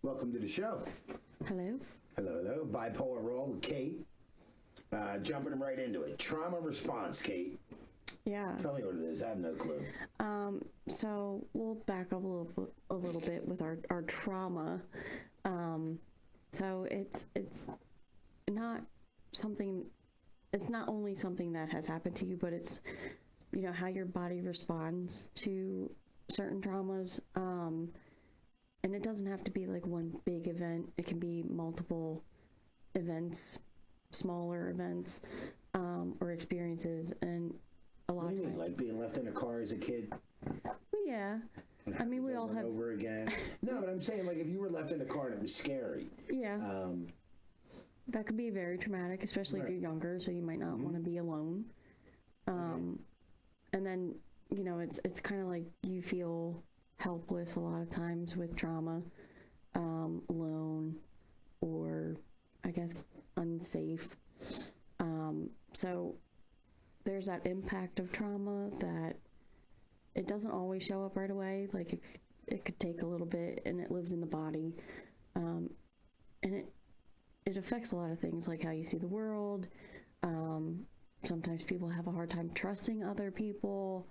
Welcome to the show. Hello. Hello. Bipolar-raw with Kate. Jumping right into it. Trauma response, Kate. Yeah. Tell me what it is. I have no clue. So we'll back up a little bit with our trauma. So it's not something. It's not only something that has happened to you, but it's how your body responds to certain traumas. And it doesn't have to be like one big event. It can be multiple events, smaller events, or experiences. And a lot What do of you times, mean, like being left in a car as a kid? yeah. I mean, we all have. Over again. No, but I'm saying, like, if you were left in a car and it was scary. Yeah. That could be very traumatic, especially if you're younger, so you might not want to be alone. And then, it's kind of like you feel helpless a lot of times with trauma, alone, or I guess unsafe. So there's that impact of trauma that it doesn't always show up right away. Like it could take a little bit, and it lives in the body. And it affects a lot of things, like how you see the world. Sometimes people have a hard time trusting other people.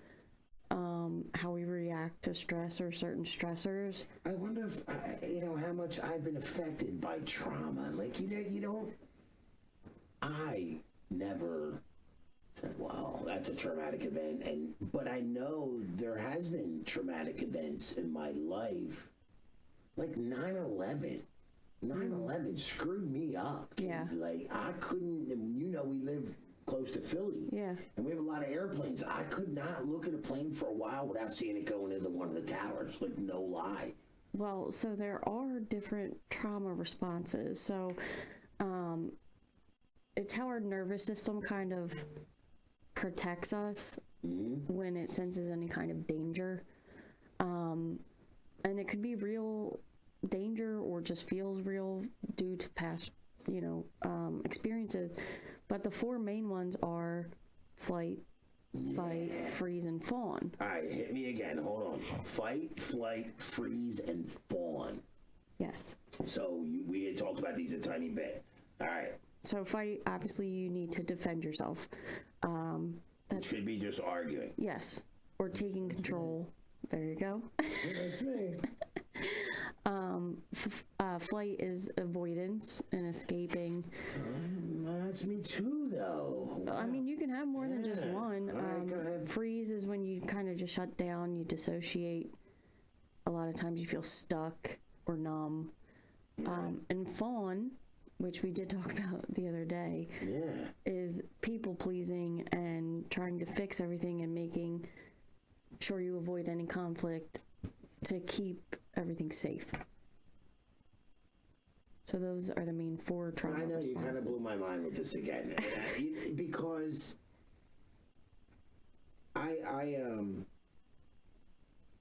How we react to stress or certain stressors. I wonder if, how much I've been affected by trauma. Like, I never said, well, that's a traumatic event. But I know there has been traumatic events in my life. Like 9/11. 9/11 screwed me up. Kid. Yeah. Like, I couldn't, we live close to Philly. Yeah. And we have a lot of airplanes. I could not look at a plane for a while without seeing it going into one of the towers. Like, no lie. Well, so there are different trauma responses. So it's how our nervous system kind of protects us when it senses any kind of danger. And it could be real danger or just feels real due to past, experiences. But the four main ones are flight, fight, freeze, and fawn. All right, hit me again. Hold on. Fight, flight, freeze, and fawn. Yes. So we had talked about these a tiny bit. All right. So fight, obviously, you need to defend yourself. That should be just arguing. Yes. Or taking control. There you go. That's me. Flight is avoidance and escaping. That's me too, though. Wow. I mean, you can have more than just one. Right, go ahead. Freeze is when you kind of just shut down, you dissociate. A lot of times you feel stuck or numb. And fawn, which we did talk about the other day, is people pleasing and trying to fix everything and making sure you avoid any conflict to keep everything safe. So those are the main four trauma responses. You kind of blew my mind with this again. Because I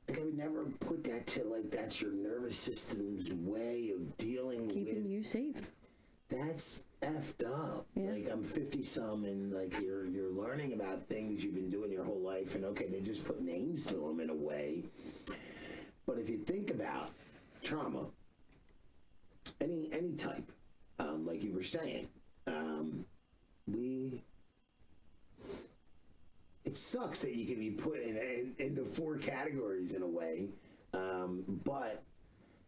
would never put that to, like, that's your nervous system's way of dealing with... Keeping you safe. That's effed up. Yeah. Like, I'm 50-some, and, like, you're learning about things you've been doing your whole life, and, okay, they just put names to them in a way. But if you think about trauma, any type, like you were saying, it sucks that you can be put into four categories in a way, but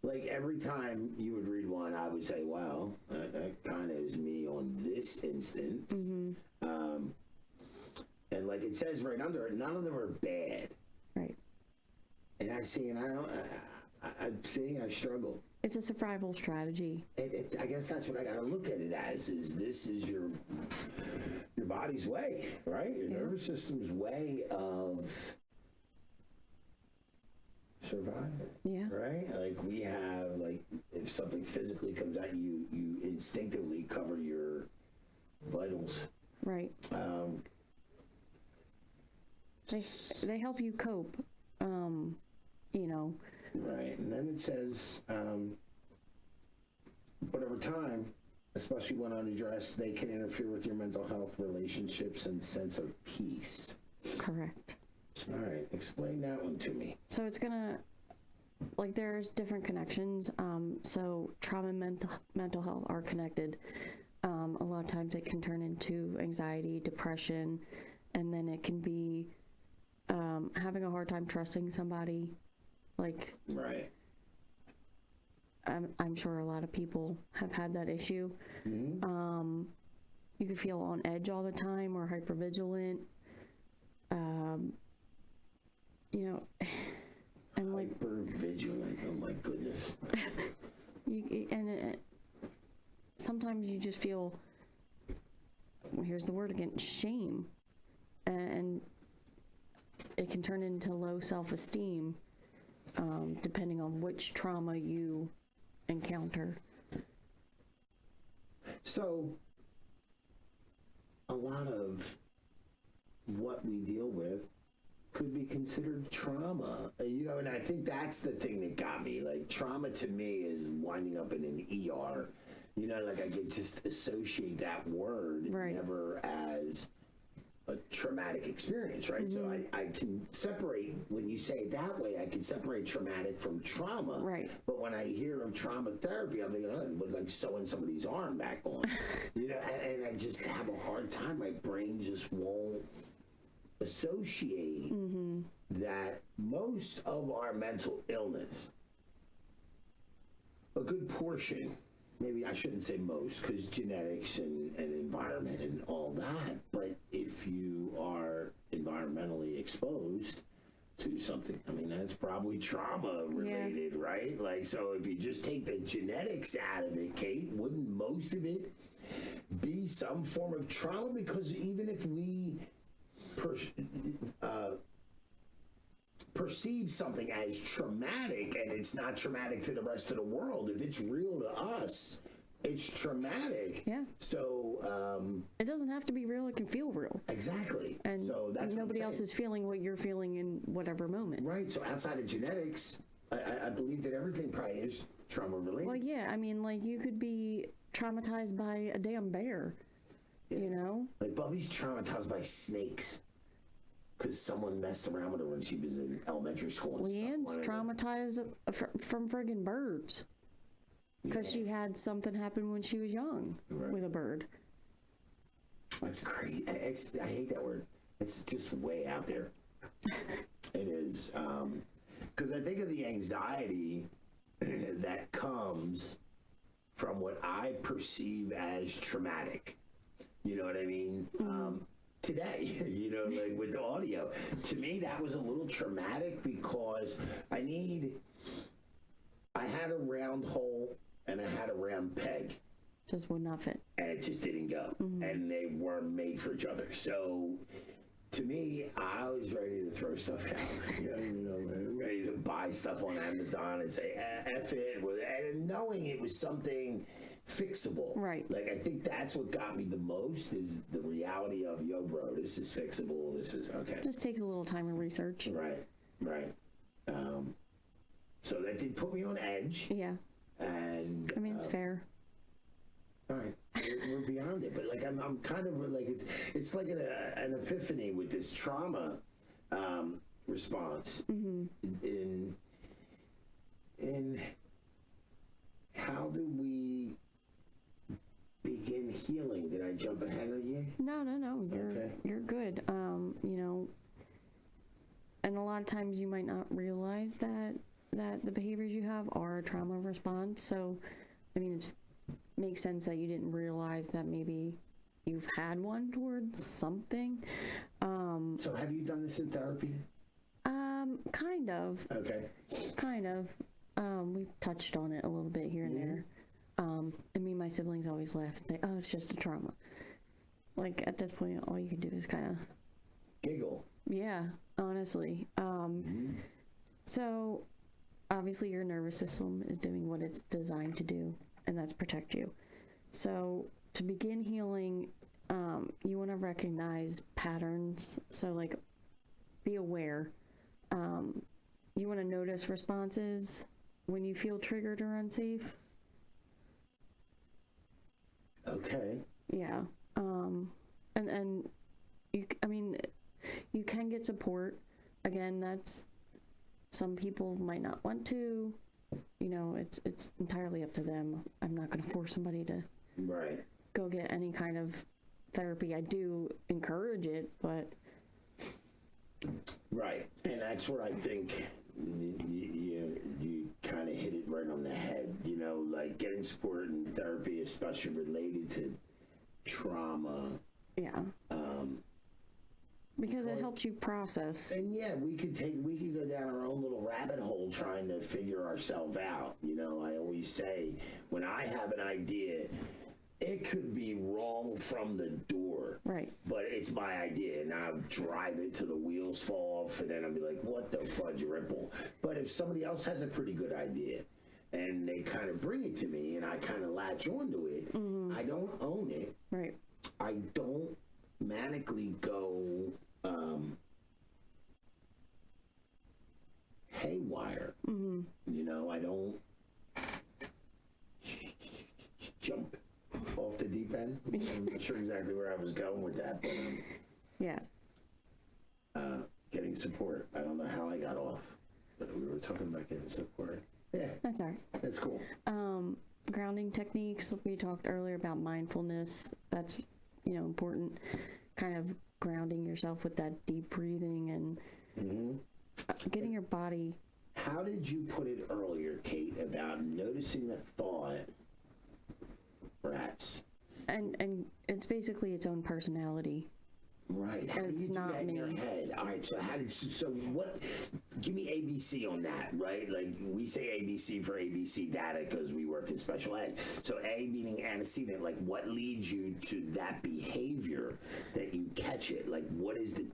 like every time you would read one, I would say, wow, that kind of is me on this instance. And like it says right under it, none of them are bad. Right. And I see, and I struggle. It's a survival strategy. I guess that's what I got to look at it as, is this is your body's way, right? Your nervous system's way of survival. Yeah. Right? Like we have, like, if something physically comes at you, you instinctively cover your vitals. Right. They help you cope, Right, and then it says, but over time, especially when unaddressed, they can interfere with your mental health, relationships, and sense of peace. Correct. All right, explain that one to me. So it's gonna like there's different connections. So trauma and mental health are connected. A lot of times it can turn into anxiety, depression, and then it can be having a hard time trusting somebody. Like, right. I'm sure a lot of people have had that issue. Mm-hmm. You can feel on edge all the time or hypervigilant. You know, and like hypervigilant. Oh my goodness. Sometimes you just feel, well, here's the word again, shame, and it can turn into low self-esteem, depending on which trauma you encounter. So, a lot of what we deal with could be considered trauma, and I think that's the thing that got me. Like, trauma to me is winding up in an ER. Like I could just associate that word never as a traumatic experience, right? Mm-hmm. So I can separate, when you say it that way, I can separate traumatic from trauma. Right. But when I hear of trauma therapy, I'm thinking, like sewing somebody's arm back on. And I just have a hard time. My brain just won't associate that most of our mental illness, a good portion, maybe I shouldn't say most, because genetics and environment and all that, but if you are environmentally exposed to something, I mean, that's probably trauma related, right? Like, so if you just take the genetics out of it, Kate, wouldn't most of it be some form of trauma? Because even if we perceive something as traumatic and it's not traumatic to the rest of the world, if it's real to us, it's traumatic. Yeah. So it doesn't have to be real, it can feel real. Exactly. And so that's nobody else is feeling what you're feeling in whatever moment. Right. So outside of genetics, I believe that everything probably is trauma related. Well, yeah, I mean, like, you could be traumatized by a damn bear. Like Bubby's traumatized by snakes because someone messed around with her when she was in elementary school. Leanne's traumatized from friggin' birds because she had something happen when she was young with a bird. That's great. I hate that word. It's just way out there. It is. Because I think of the anxiety that comes from what I perceive as traumatic. You know what I mean? Today, like with the audio, to me that was a little traumatic because I had a round hole and I had a round peg. Just would not fit. And it just didn't go. And they weren't made for each other. So to me, I was ready to throw stuff out. Ready to buy stuff on Amazon and say, F it. And knowing it was something fixable. Right. Like, I think that's what got me the most is the reality of, yo, bro, this is fixable. This is okay. Just takes a little time and research. Right. So that did put me on edge. Yeah. And I mean, it's fair. All right, we're beyond it, but like I'm kind of like it's like an epiphany with this trauma response in how do we begin healing? Did I jump ahead of you? No, you're good. And a lot of times you might not realize that the behaviors you have are a trauma response. So, I mean, it makes sense that you didn't realize that maybe you've had one towards something. So have you done this in therapy? Kind of. Okay. Kind of. We've touched on it a little bit here and there. And me and my siblings always laugh and say, oh, it's just a trauma. Like, at this point, all you can do is kind of... giggle. Yeah, honestly. So, obviously, your nervous system is doing what it's designed to do, and that's protect you. So, to begin healing, you want to recognize patterns. So, like, be aware. You want to notice responses when you feel triggered or unsafe. Okay. Yeah. And you can get support. Again, that's Some people might not want to. You know, it's entirely up to them. I'm not going to force somebody to go get any kind of therapy. I do encourage it, but and that's where I think you kind of hit it right on the head. You know, like getting support and therapy, especially related to trauma. Because it helps you process. And we could go down our own little rabbit hole trying to figure ourselves out. You know, I always say, when I have an idea, it could be wrong from the door. Right. But it's my idea, and I'll drive it till the wheels fall off, and then I'll be like, what the fudge ripple? But if somebody else has a pretty good idea, and they kind of bring it to me, and I kind of latch onto it, I don't own it. Right. I don't manically go haywire. You know, I don't jump off the deep end. I'm not sure exactly where I was going with that, but getting support. I don't know how I got off, but we were talking about getting support. Yeah, that's all right. That's cool. Grounding techniques. We talked earlier about mindfulness. That's, you know, important. Kind of grounding yourself with that deep breathing and getting your body. How did you put it earlier, Kate, about noticing the thought? Rats. And it's basically its own personality. Right. How do you do that in your head? All right. So what? Give me ABC on that, right? Like, we say ABC for ABC data because we work in special ed. So A meaning antecedent, like what leads you to that behavior that you catch it? Like, what is the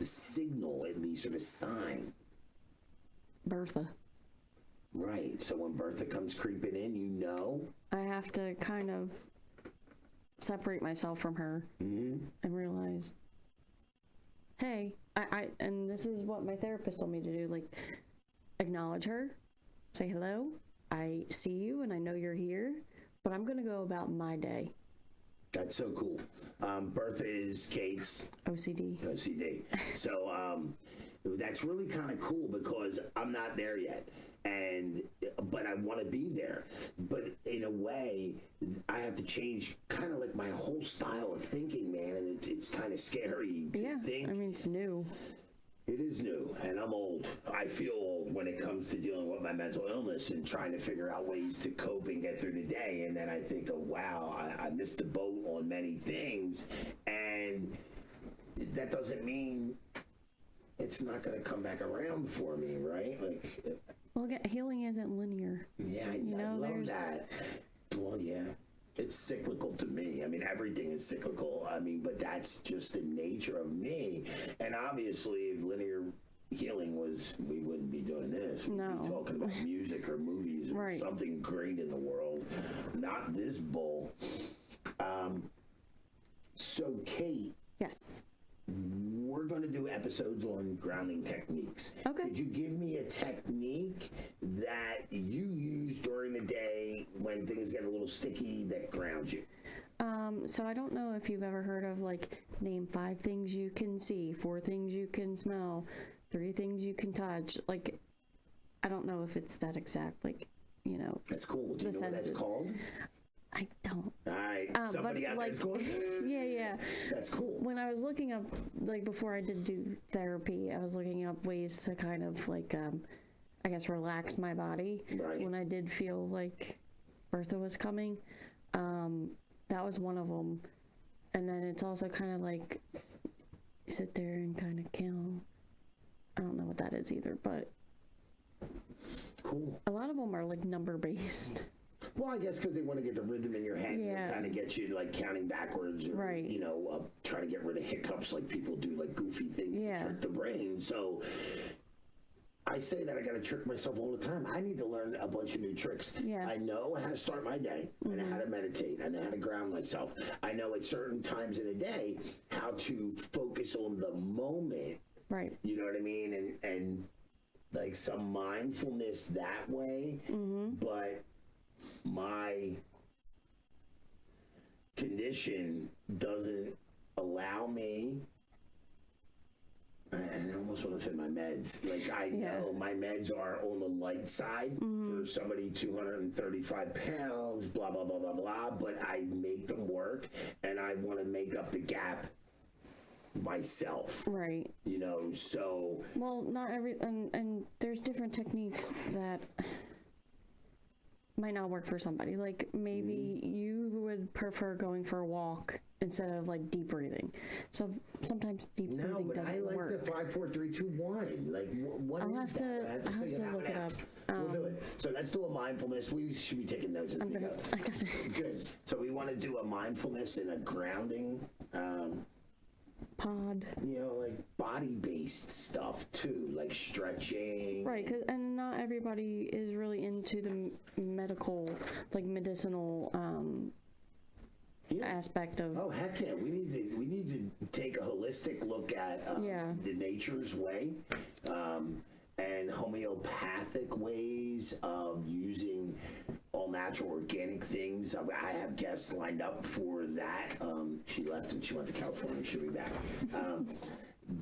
signal, at least, or the sign? Bertha. Right. So when Bertha comes creeping in, you know? I have to kind of separate myself from her and realize, hey, I and this is what my therapist told me to do, like, acknowledge her, say hello, I see you and I know you're here, but I'm gonna go about my day. That's so cool. Bertha is Kate's OCD. So that's really kind of cool because I'm not there yet. But I want to be there. But in a way, I have to change kind of like my whole style of thinking, man. And it's kind of scary to think. I mean, it's new. It is new, and I'm old. I feel old when it comes to dealing with my mental illness and trying to figure out ways to cope and get through the day. And then I think, oh, wow, I missed the boat on many things. And that doesn't mean it's not going to come back around for me, right? Like... Well, again, healing isn't linear. Yeah, I love that. Well, yeah, it's cyclical to me. I mean, everything is cyclical. I mean, but that's just the nature of me. And obviously, if linear healing was, we wouldn't be doing this. We'd be talking about music or movies or something great in the world. Not this bull. So, Kate. Yes. We're going to do episodes on grounding techniques. Okay. Could you give me a technique that you use during the day when things get a little sticky that grounds you? So I don't know if you've ever heard of, like, name 5 things you can see, 4 things you can smell, 3 things you can touch. Like, I don't know if it's that exact, like, you know. That's cool. Do you know what that's called? I don't. All right. Somebody out there's going, yeah. That's cool. When I was looking up, like, before I did do therapy, I was looking up ways to kind of, like, I guess, relax my body. Right. When I did feel like Bertha was coming. That was one of them. And then it's also kind of like sit there and kind of count. I don't know what that is either, but cool. A lot of them are like number based. Well, I guess because they want to get the rhythm in your head and kind of get you like counting backwards or, you know, trying to get rid of hiccups like people do, like goofy things to trick the brain. So I say that I got to trick myself all the time. I need to learn a bunch of new tricks. Yeah. I know how to start my day. I know how to meditate. I know how to ground myself. I know at certain times in a day how to focus on the moment. Right. You know what I mean? And like some mindfulness that way. But my condition doesn't allow me and I almost want to say my meds. Like, I know my meds are on the light side for somebody 235 pounds, blah, blah, blah, blah, blah, but I make them work, and I want to make up the gap myself. Right. You know, so... Well, not every... And there's different techniques that might not work for somebody. Like, maybe you would prefer going for a walk instead of, like, deep breathing. So sometimes deep breathing doesn't work. No, but I like the 5, 4, 3, 2, 1. Like, what is that? I have to look it up. We'll do it. So let's do a mindfulness. We should be taking notes as we go. I got it. Good. So we want to do a mindfulness and a grounding pod. You know, like body-based stuff too, like stretching. Right, and not everybody is really into the medical, like medicinal aspect of. Oh heck yeah! We need to take a holistic look at the nature's way. And homeopathic ways of using all natural organic things. I have guests lined up for that. She left and she went to California. She'll be back.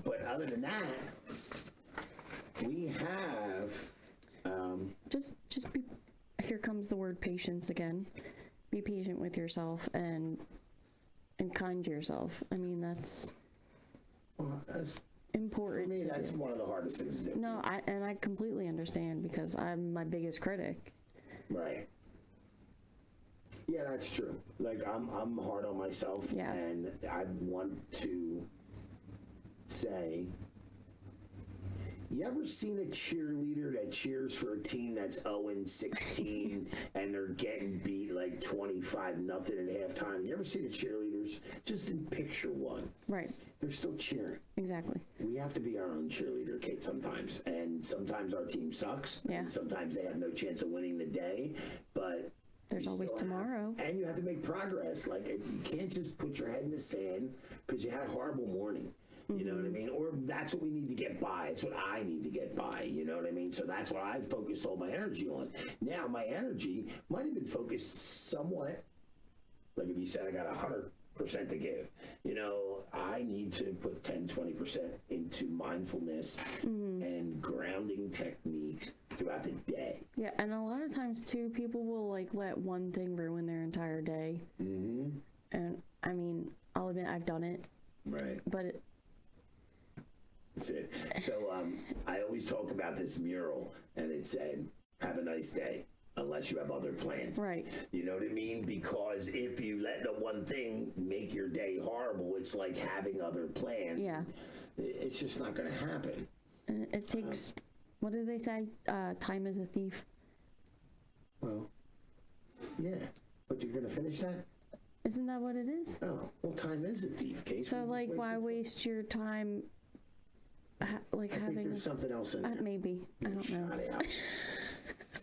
But other than that, we have... just be... Here comes the word patience again. Be patient with yourself and kind to yourself. I mean, that's important. For me, that's one of the hardest things to do. No, I completely understand because I'm my biggest critic. Right. Yeah, that's true. Like I'm hard on myself, and I want to say, you ever seen a cheerleader that cheers for a team that's 0-16 and they're getting beat like 25-0 at halftime? You ever seen the cheerleaders? Just in picture one. Right. They're still cheering. Exactly. We have to be our own cheerleader, Kate, sometimes. And sometimes our team sucks. Yeah. And sometimes they have no chance of winning the day. But there's always tomorrow. And you have to make progress. Like, you can't just put your head in the sand because you had a horrible morning. You know what I mean? Or that's what we need to get by. It's what I need to get by. You know what I mean? So that's what I've focused all my energy on. Now, my energy might have been focused somewhat. Like if you said I got 100% to give. You know, I need to put 10-20% into mindfulness and grounding techniques throughout the day. Yeah, and a lot of times too, people will like let one thing ruin their entire day. And I mean, I'll admit I've done it. Right. But that's it. So I always talk about this mural, and it said, "Have a nice day." Unless you have other plans. Right. You know what I mean? Because if you let the one thing make your day horrible, it's like having other plans. Yeah. It's just not going to happen. And it takes, what do they say? Time is a thief. Well, yeah. But you're going to finish that? Isn't that what it is? Oh, well, time is a thief, Case. So, like, why waste your time, I think there's something else in there. Maybe. I don't know. Shot it out.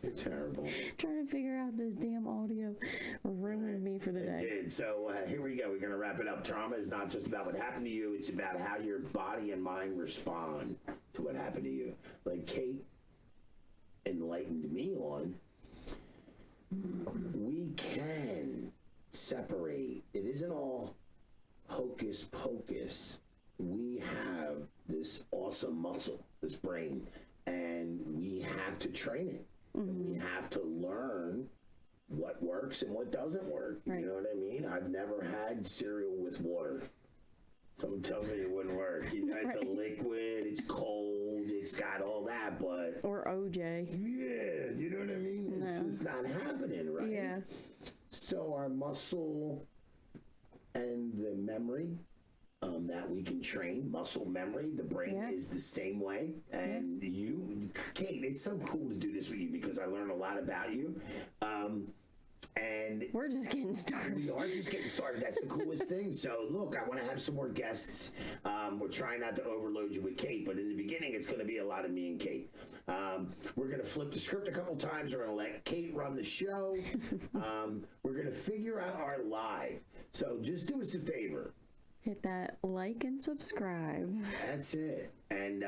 You're terrible. Trying to figure out this damn audio ruined me for the day. It did. So here we go. We're going to wrap it up. Trauma is not just about what happened to you. It's about how your body and mind respond to what happened to you. Like Kate enlightened me on, we can separate. It isn't all hocus pocus. We have this awesome muscle, this brain, and we have to train it. And we have to learn what works and what doesn't work. Right. You know what I mean? I've never had cereal with water. Someone tells me it wouldn't work. You know, it's a liquid, it's cold, it's got all that, but... Or OJ. Yeah, you know what I mean? It's just not happening, right? Yeah. So our muscle and the memory that we can train, muscle memory, the brain is the same way. And you, Kate, it's so cool to do this with you because I learned a lot about you. And we're just getting started. We are just getting started. That's the coolest thing. So look, I want to have some more guests. We're trying not to overload you with Kate, but in the beginning, it's going to be a lot of me and Kate. We're going to flip the script a couple times. We're going to let Kate run the show. We're going to figure out our live. So just do us a favor. Hit that like and subscribe. That's it. And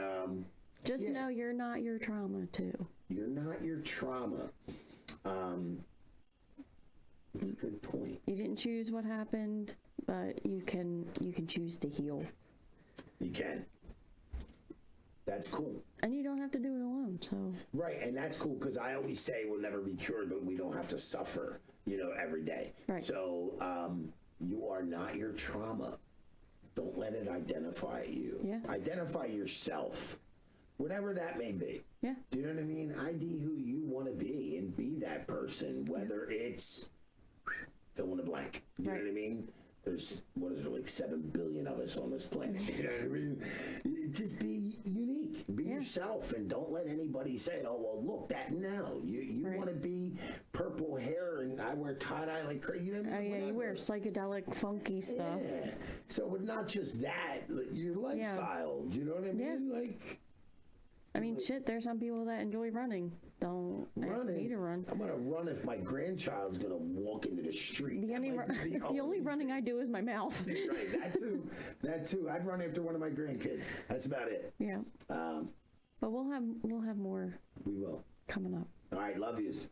just know you're not your trauma too. You're not your trauma. That's a good point. You didn't choose what happened, but you can choose to heal. You can. That's cool. And you don't have to do it alone, so. Right, and that's cool because I always say we'll never be cured, but we don't have to suffer, every day. Right. So you are not your trauma. Don't let it identify you. Yeah. Identify yourself, whatever that may be. Yeah. Do you know what I mean? ID who you want to be and be that person, whether it's fill in the blank. You know what I mean? There's, like 7 billion of us on this planet. You know what I mean? Just be unique. Be yourself, and don't let anybody say, oh, well, look, that now. You want to be purple hair, and I wear tie-dye like crazy. You know what I mean? Oh, yeah, you wear psychedelic, funky stuff. Yeah. So, but not just that, your lifestyle. Do you know what I mean? Yeah. I mean, shit, there's some people that enjoy running. Don't ask me to run. I'm going to run if my grandchild's going to walk into the street. The only running I do is my mouth. Right, that too. I'd run after one of my grandkids. That's about it. Yeah. But we'll have more. We will. Coming up. All right, love yous.